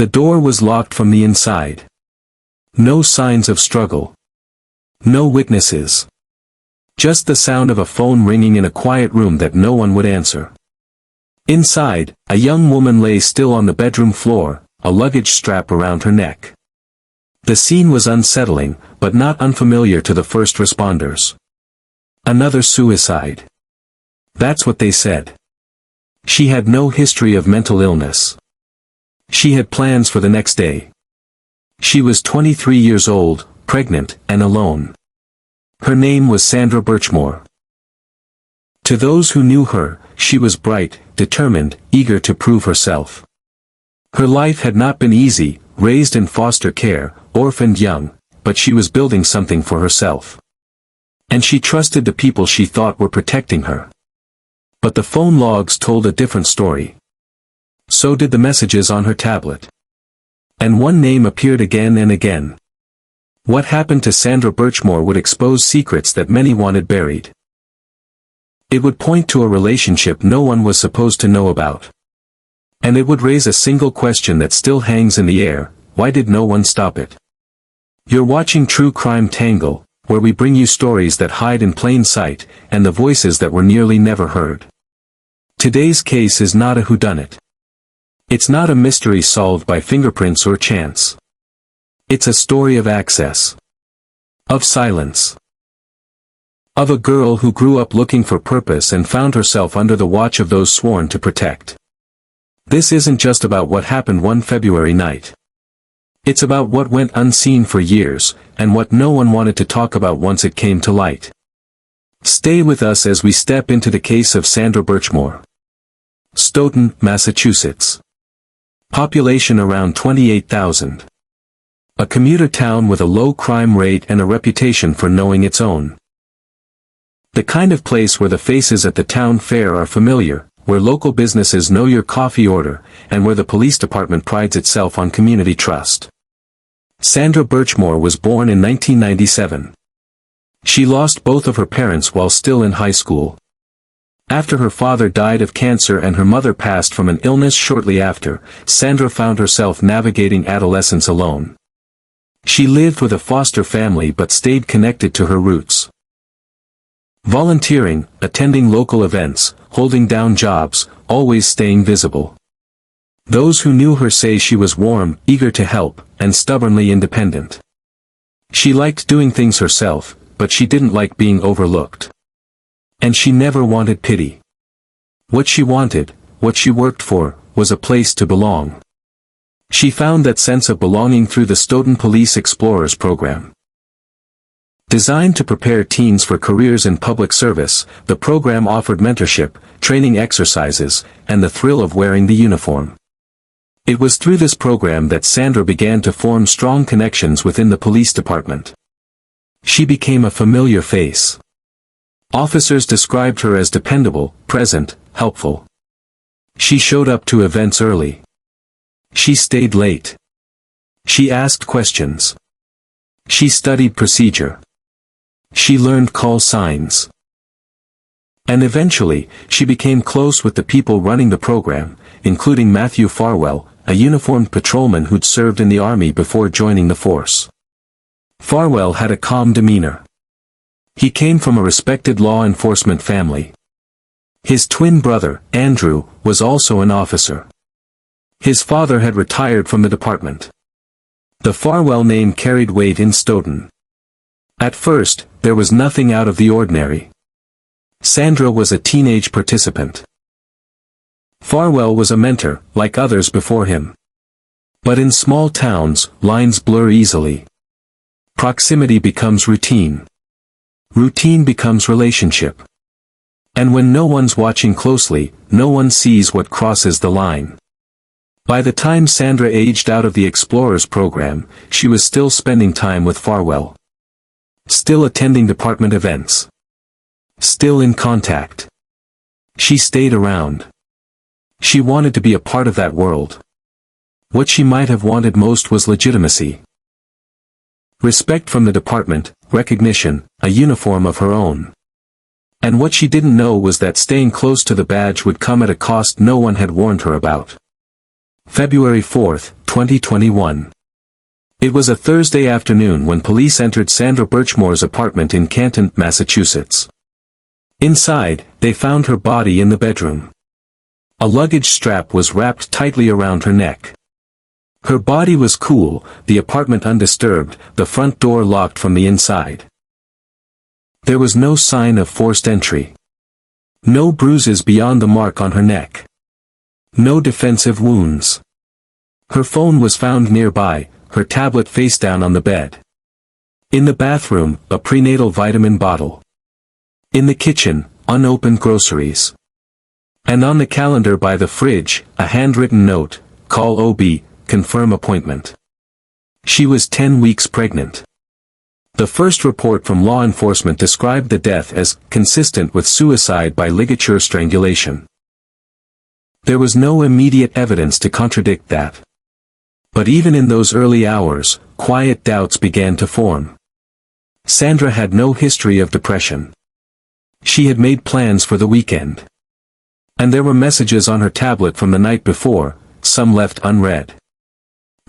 The door was locked from the inside. No signs of struggle. No witnesses. Just the sound of a phone ringing in a quiet room that no one would answer. Inside, a young woman lay still on the bedroom floor, a luggage strap around her neck. The scene was unsettling, but not unfamiliar to the first responders. Another suicide. That's what they said. She had no history of mental illness. She had plans for the next day. She was 23 years old, pregnant, and alone. Her name was Sandra Birchmore. To those who knew her, she was bright, determined, eager to prove herself. Her life had not been easy, raised in foster care, orphaned young, but she was building something for herself. And she trusted the people she thought were protecting her. But the phone logs told a different story. So did the messages on her tablet. And one name appeared again and again. What happened to Sandra Birchmore would expose secrets that many wanted buried. It would point to a relationship no one was supposed to know about. And it would raise a single question that still hangs in the air: why did no one stop it? You're watching True Crime Tangle, where we bring you stories that hide in plain sight, and the voices that were nearly never heard. Today's case is not a whodunit. It's not a mystery solved by fingerprints or chance. It's a story of access. Of silence. Of a girl who grew up looking for purpose and found herself under the watch of those sworn to protect. This isn't just about what happened one February night. It's about what went unseen for years, and what no one wanted to talk about once it came to light. Stay with us as we step into the case of Sandra Birchmore. Stoughton, Massachusetts. Population around 28,000. A commuter town with a low crime rate and a reputation for knowing its own. The kind of place where the faces at the town fair are familiar, where local businesses know your coffee order, and where the police department prides itself on community trust. Sandra Birchmore was born in 1997. She lost both of her parents while still in high school. After her father died of cancer and her mother passed from an illness shortly after, Sandra found herself navigating adolescence alone. She lived with a foster family but stayed connected to her roots. Volunteering, attending local events, holding down jobs, always staying visible. Those who knew her say she was warm, eager to help, and stubbornly independent. She liked doing things herself, but she didn't like being overlooked. And she never wanted pity. What she wanted, what she worked for, was a place to belong. She found that sense of belonging through the Stoughton Police Explorers program. Designed to prepare teens for careers in public service, the program offered mentorship, training exercises, and the thrill of wearing the uniform. It was through this program that Sandra began to form strong connections within the police department. She became a familiar face. Officers described her as dependable, present, helpful. She showed up to events early. She stayed late. She asked questions. She studied procedure. She learned call signs. And eventually, she became close with the people running the program, including Matthew Farwell, a uniformed patrolman who'd served in the army before joining the force. Farwell had a calm demeanor. He came from a respected law enforcement family. His twin brother, Andrew, was also an officer. His father had retired from the department. The Farwell name carried weight in Stoughton. At first, there was nothing out of the ordinary. Sandra was a teenage participant. Farwell was a mentor, like others before him. But in small towns, lines blur easily. Proximity becomes routine. Routine becomes relationship. And when no one's watching closely, no one sees what crosses the line. By the time Sandra aged out of the Explorers program, she was still spending time with Farwell. Still attending department events. Still in contact. She stayed around. She wanted to be a part of that world. What she might have wanted most was legitimacy. Respect from the department, recognition, a uniform of her own. And what she didn't know was that staying close to the badge would come at a cost no one had warned her about. February 4, 2021. It was a Thursday afternoon when police entered Sandra Birchmore's apartment in Canton, Massachusetts. Inside, they found her body in the bedroom. A luggage strap was wrapped tightly around her neck. Her body was cool, the apartment undisturbed, the front door locked from the inside. There was no sign of forced entry. No bruises beyond the mark on her neck. No defensive wounds. Her phone was found nearby, her tablet face down on the bed. In the bathroom, a prenatal vitamin bottle. In the kitchen, unopened groceries. And on the calendar by the fridge, a handwritten note, "Call OB, confirm appointment." She was 10 weeks pregnant. The first report from law enforcement described the death as consistent with suicide by ligature strangulation. There was no immediate evidence to contradict that. But even in those early hours, quiet doubts began to form. Sandra had no history of depression. She had made plans for the weekend. And there were messages on her tablet from the night before, some left unread.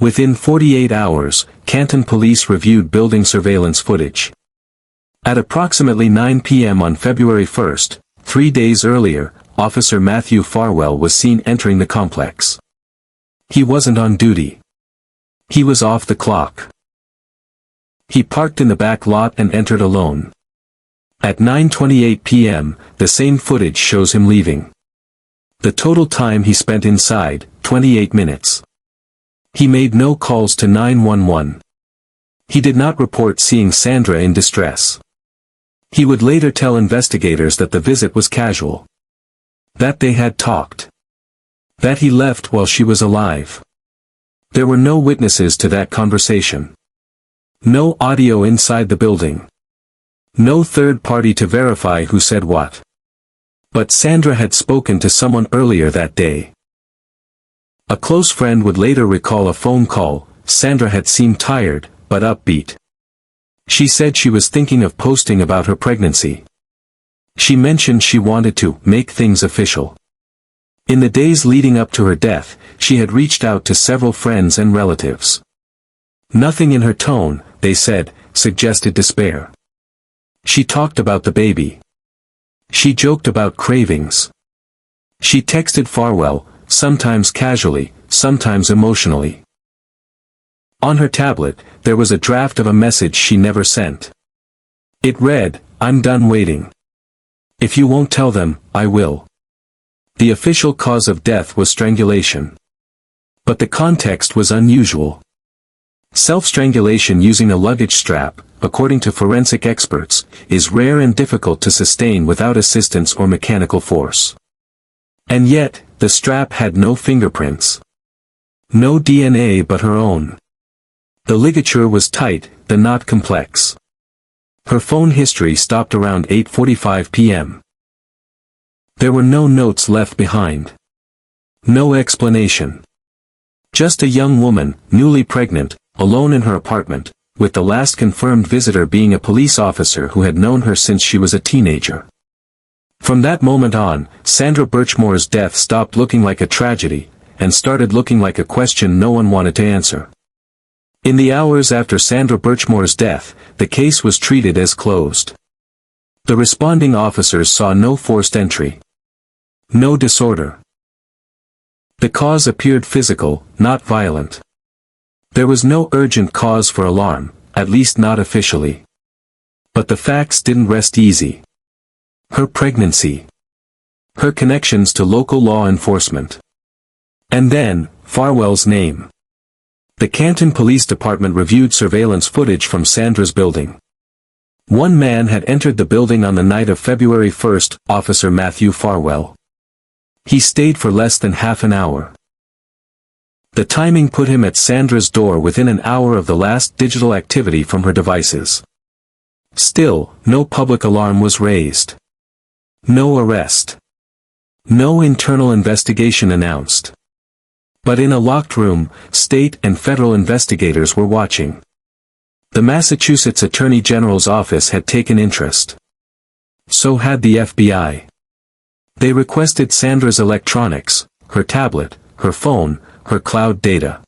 Within 48 hours, Canton police reviewed building surveillance footage. At approximately 9 p.m. on February 1st, 3 days earlier, Officer Matthew Farwell was seen entering the complex. He wasn't on duty. He was off the clock. He parked in the back lot and entered alone. At 9:28 p.m., the same footage shows him leaving. The total time he spent inside, 28 minutes. He made no calls to 911. He did not report seeing Sandra in distress. He would later tell investigators that the visit was casual. That they had talked. That he left while she was alive. There were no witnesses to that conversation. No audio inside the building. No third party to verify who said what. But Sandra had spoken to someone earlier that day. A close friend would later recall a phone call. Sandra had seemed tired, but upbeat. She said she was thinking of posting about her pregnancy. She mentioned she wanted to make things official. In the days leading up to her death, she had reached out to several friends and relatives. Nothing in her tone, they said, suggested despair. She talked about the baby. She joked about cravings. She texted Farwell, sometimes casually, sometimes emotionally. On her tablet, there was a draft of a message she never sent. It read, "I'm done waiting. If you won't tell them, I will." The official cause of death was strangulation. But the context was unusual. Self-strangulation using a luggage strap, according to forensic experts, is rare and difficult to sustain without assistance or mechanical force. And yet, the strap had no fingerprints. No DNA but her own. The ligature was tight, the knot complex. Her phone history stopped around 8:45 p.m. There were no notes left behind. No explanation. Just a young woman, newly pregnant, alone in her apartment, with the last confirmed visitor being a police officer who had known her since she was a teenager. From that moment on, Sandra Birchmore's death stopped looking like a tragedy, and started looking like a question no one wanted to answer. In the hours after Sandra Birchmore's death, the case was treated as closed. The responding officers saw no forced entry. No disorder. The cause appeared physical, not violent. There was no urgent cause for alarm, at least not officially. But the facts didn't rest easy. Her pregnancy. Her connections to local law enforcement. And then, Farwell's name. The Canton Police Department reviewed surveillance footage from Sandra's building. One man had entered the building on the night of February 1st, Officer Matthew Farwell. He stayed for less than half an hour. The timing put him at Sandra's door within an hour of the last digital activity from her devices. Still, no public alarm was raised. No arrest. No internal investigation announced. But in a locked room, state and federal investigators were watching. The Massachusetts Attorney General's office had taken interest. So had the FBI. They requested Sandra's electronics, her tablet, her phone, her cloud data.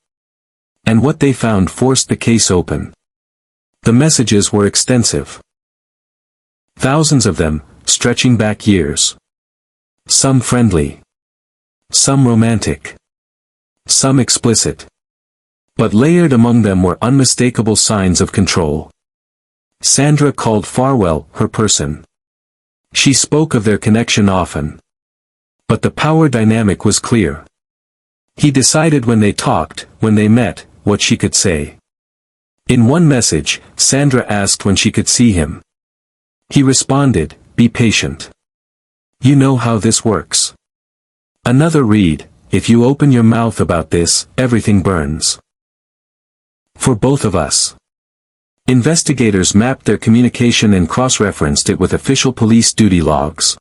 And what they found forced the case open. The messages were extensive. Thousands of them, stretching back years. Some friendly. Some romantic. Some explicit. But layered among them were unmistakable signs of control. Sandra called Farwell her person. She spoke of their connection often. But the power dynamic was clear. He decided when they talked, when they met, what she could say. In one message, Sandra asked when she could see him. He responded, "Be patient. You know how this works." Another read, "If you open your mouth about this, everything burns." For both of us. Investigators mapped their communication and cross-referenced it with official police duty logs.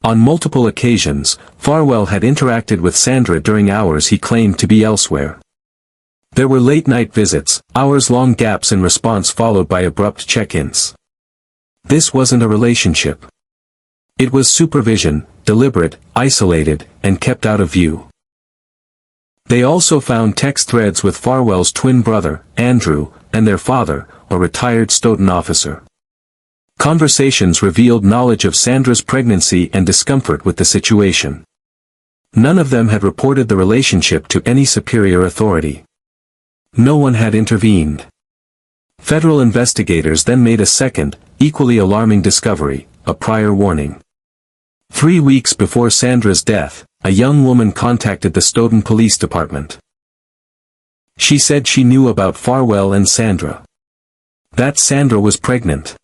On multiple occasions, Farwell had interacted with Sandra during hours he claimed to be elsewhere. There were late-night visits, hours-long gaps in response followed by abrupt check-ins. This wasn't a relationship. It was supervision, deliberate, isolated, and kept out of view. They also found text threads with Farwell's twin brother, Andrew, and their father, a retired Stoughton officer. Conversations revealed knowledge of Sandra's pregnancy and discomfort with the situation. None of them had reported the relationship to any superior authority. No one had intervened. Federal investigators then made a second, equally alarming discovery, a prior warning. 3 weeks before Sandra's death, a young woman contacted the Stoughton Police Department. She said she knew about Farwell and Sandra. That Sandra was pregnant.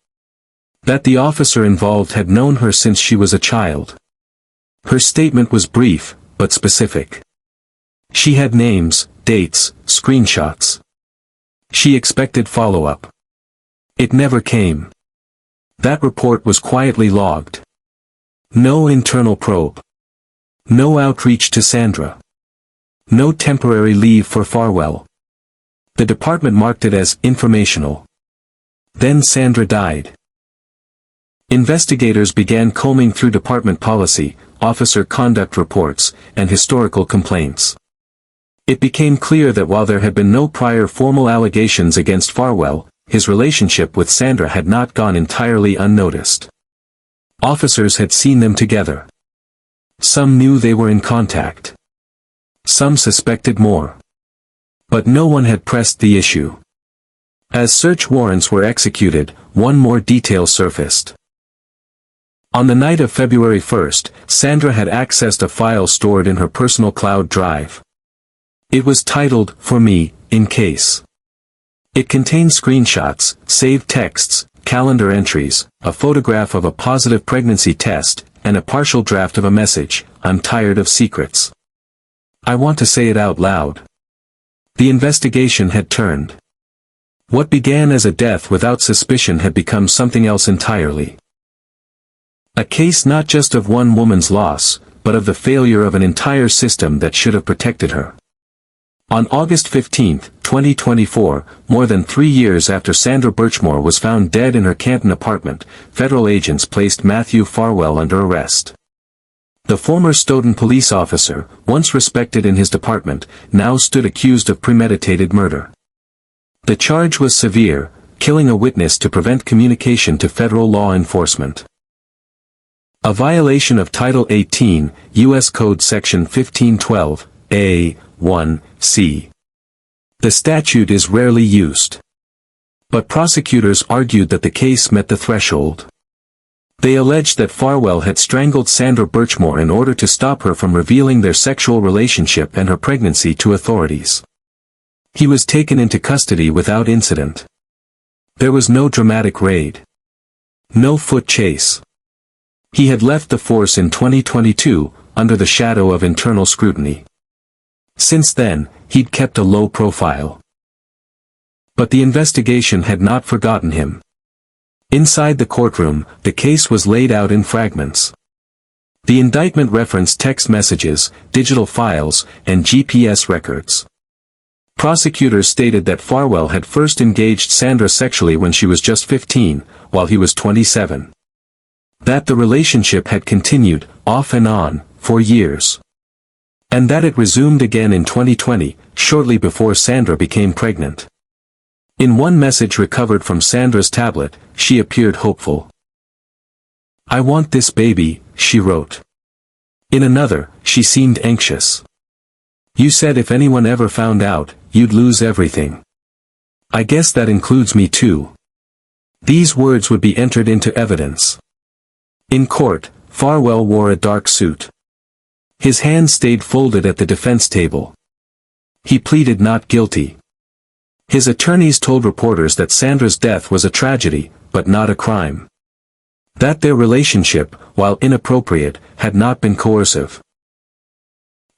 That the officer involved had known her since she was a child. Her statement was brief, but specific. She had names, dates, screenshots. She expected follow-up. It never came. That report was quietly logged. No internal probe. No outreach to Sandra. No temporary leave for Farwell. The department marked it as informational. Then Sandra died. Investigators began combing through department policy, officer conduct reports, and historical complaints. It became clear that while there had been no prior formal allegations against Farwell, his relationship with Sandra had not gone entirely unnoticed. Officers had seen them together. Some knew they were in contact. Some suspected more. But no one had pressed the issue. As search warrants were executed, one more detail surfaced. On the night of February 1st, Sandra had accessed a file stored in her personal cloud drive. It was titled, "For Me, in Case." It contained screenshots, saved texts, calendar entries, a photograph of a positive pregnancy test, and a partial draft of a message, "I'm tired of secrets. I want to say it out loud." The investigation had turned. What began as a death without suspicion had become something else entirely. A case not just of one woman's loss, but of the failure of an entire system that should have protected her. On August 15, 2024, more than 3 years after Sandra Birchmore was found dead in her Canton apartment, federal agents placed Matthew Farwell under arrest. The former Stoughton police officer, once respected in his department, now stood accused of premeditated murder. The charge was severe, killing a witness to prevent communication to federal law enforcement. A violation of Title 18, U.S. Code Section 1512, A.1.c. The statute is rarely used. But prosecutors argued that the case met the threshold. They alleged that Farwell had strangled Sandra Birchmore in order to stop her from revealing their sexual relationship and her pregnancy to authorities. He was taken into custody without incident. There was no dramatic raid. No foot chase. He had left the force in 2022, under the shadow of internal scrutiny. Since then, he'd kept a low profile. But the investigation had not forgotten him. Inside the courtroom, the case was laid out in fragments. The indictment referenced text messages, digital files, and GPS records. Prosecutors stated that Farwell had first engaged Sandra sexually when she was just 15, while he was 27. That the relationship had continued, off and on, for years. And that it resumed again in 2020, shortly before Sandra became pregnant. In one message recovered from Sandra's tablet, she appeared hopeful. "I want this baby," she wrote. In another, she seemed anxious. "You said if anyone ever found out, you'd lose everything. I guess that includes me too." These words would be entered into evidence. In court, Farwell wore a dark suit. His hands stayed folded at the defense table. He pleaded not guilty. His attorneys told reporters that Sandra's death was a tragedy, but not a crime. That their relationship, while inappropriate, had not been coercive.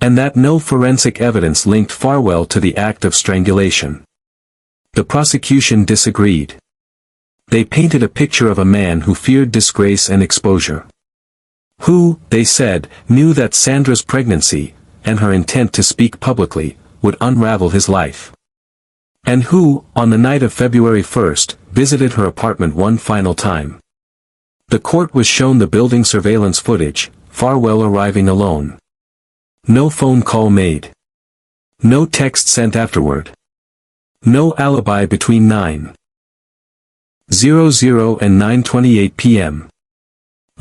And that no forensic evidence linked Farwell to the act of strangulation. The prosecution disagreed. They painted a picture of a man who feared disgrace and exposure. Who, they said, knew that Sandra's pregnancy, and her intent to speak publicly, would unravel his life. And who, on the night of February 1st, visited her apartment one final time. The court was shown the building surveillance footage, Farwell arriving alone. No phone call made. No text sent afterward. No alibi between 9:00 and 9:28 p.m.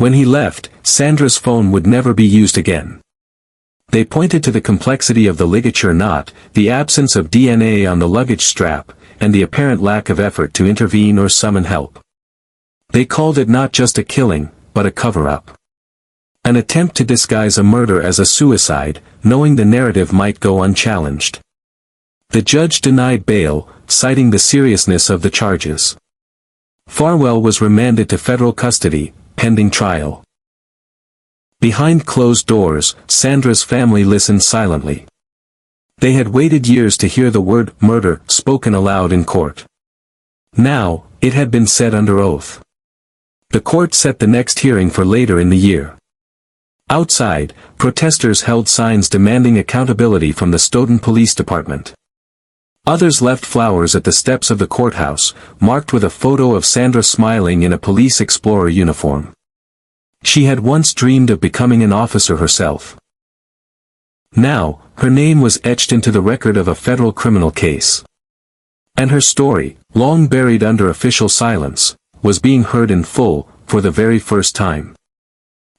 When he left, Sandra's phone would never be used again. They pointed to the complexity of the ligature knot, the absence of DNA on the luggage strap, and the apparent lack of effort to intervene or summon help. They called it not just a killing, but a cover-up. An attempt to disguise a murder as a suicide, knowing the narrative might go unchallenged. The judge denied bail, citing the seriousness of the charges. Farwell was remanded to federal custody, pending trial. Behind closed doors, Sandra's family listened silently. They had waited years to hear the word murder spoken aloud in court. Now, it had been said under oath. The court set the next hearing for later in the year. Outside, protesters held signs demanding accountability from the Stoughton Police Department. Others left flowers at the steps of the courthouse, marked with a photo of Sandra smiling in a police explorer uniform. She had once dreamed of becoming an officer herself. Now, her name was etched into the record of a federal criminal case. And her story, long buried under official silence, was being heard in full, for the very first time.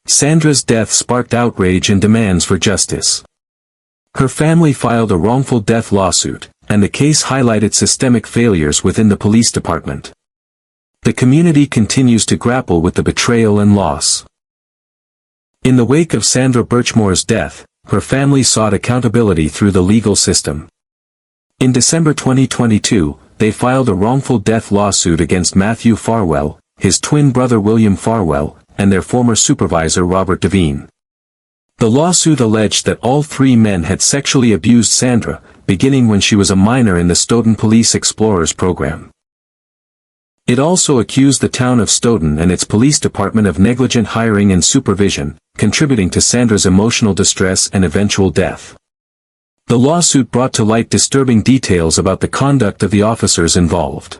Sandra's death sparked outrage and demands for justice. Her family filed a wrongful death lawsuit, and the case highlighted systemic failures within the police department. The community continues to grapple with the betrayal and loss. In the wake of Sandra Birchmore's death, her family sought accountability through the legal system. In December 2022, they filed a wrongful death lawsuit against Matthew Farwell, his twin brother William Farwell, and their former supervisor Robert Devine. The lawsuit alleged that all three men had sexually abused Sandra, beginning when she was a minor in the Stoughton Police Explorers program. It also accused the town of Stoughton and its police department of negligent hiring and supervision, contributing to Sandra's emotional distress and eventual death. The lawsuit brought to light disturbing details about the conduct of the officers involved.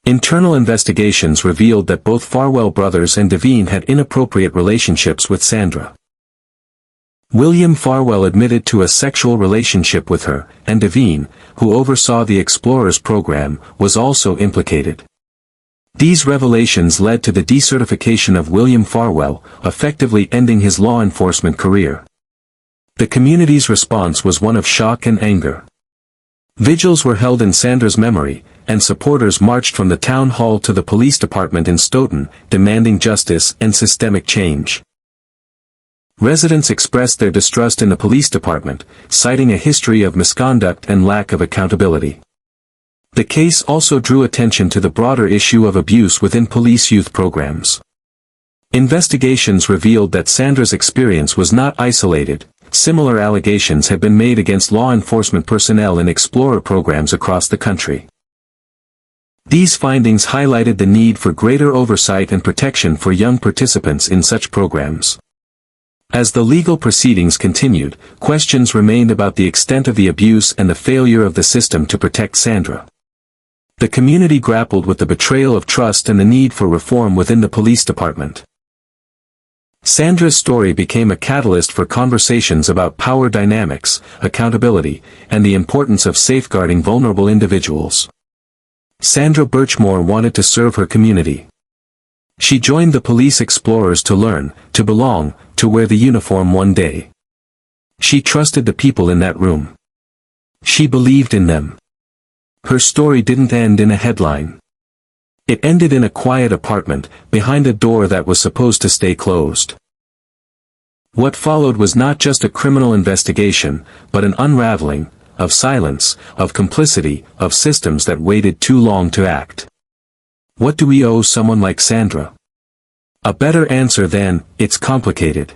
Internal investigations revealed that both Farwell brothers and Devine had inappropriate relationships with Sandra. William Farwell admitted to a sexual relationship with her, and Devine, who oversaw the Explorers program, was also implicated. These revelations led to the decertification of William Farwell, effectively ending his law enforcement career. The community's response was one of shock and anger. Vigils were held in Sandra's memory, and supporters marched from the town hall to the police department in Stoughton, demanding justice and systemic change. Residents expressed their distrust in the police department, citing a history of misconduct and lack of accountability. The case also drew attention to the broader issue of abuse within police youth programs. Investigations revealed that Sandra's experience was not isolated. Similar allegations have been made against law enforcement personnel in Explorer programs across the country. These findings highlighted the need for greater oversight and protection for young participants in such programs. As the legal proceedings continued, questions remained about the extent of the abuse and the failure of the system to protect Sandra. The community grappled with the betrayal of trust and the need for reform within the police department. Sandra's story became a catalyst for conversations about power dynamics, accountability, and the importance of safeguarding vulnerable individuals. Sandra Birchmore wanted to serve her community. She joined the Police Explorers to learn, to belong, to wear the uniform one day. She trusted the people in that room. She believed in them. Her story didn't end in a headline. It ended in a quiet apartment, behind a door that was supposed to stay closed. What followed was not just a criminal investigation, but an unraveling, of silence, of complicity, of systems that waited too long to act. What do we owe someone like Sandra? A better answer than, it's complicated.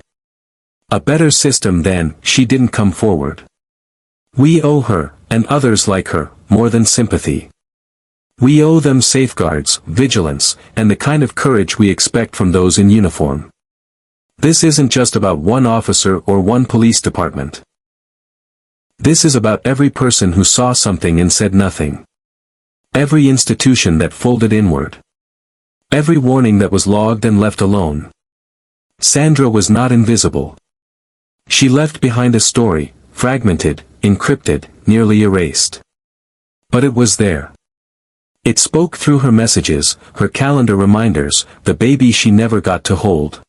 A better system than, she didn't come forward. We owe her, and others like her, more than sympathy. We owe them safeguards, vigilance, and the kind of courage we expect from those in uniform. This isn't just about one officer or one police department. This is about every person who saw something and said nothing. Every institution that folded inward. Every warning that was logged and left alone. Sandra was not invisible. She left behind a story, fragmented, encrypted, nearly erased. But it was there. It spoke through her messages, her calendar reminders, the baby she never got to hold.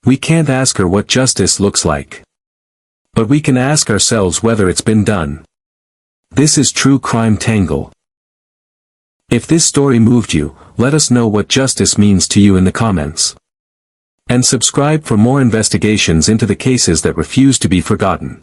We can't ask her what justice looks like. But we can ask ourselves whether it's been done. This is True Crime Tangle. If this story moved you, let us know what justice means to you in the comments. And subscribe for more investigations into the cases that refuse to be forgotten.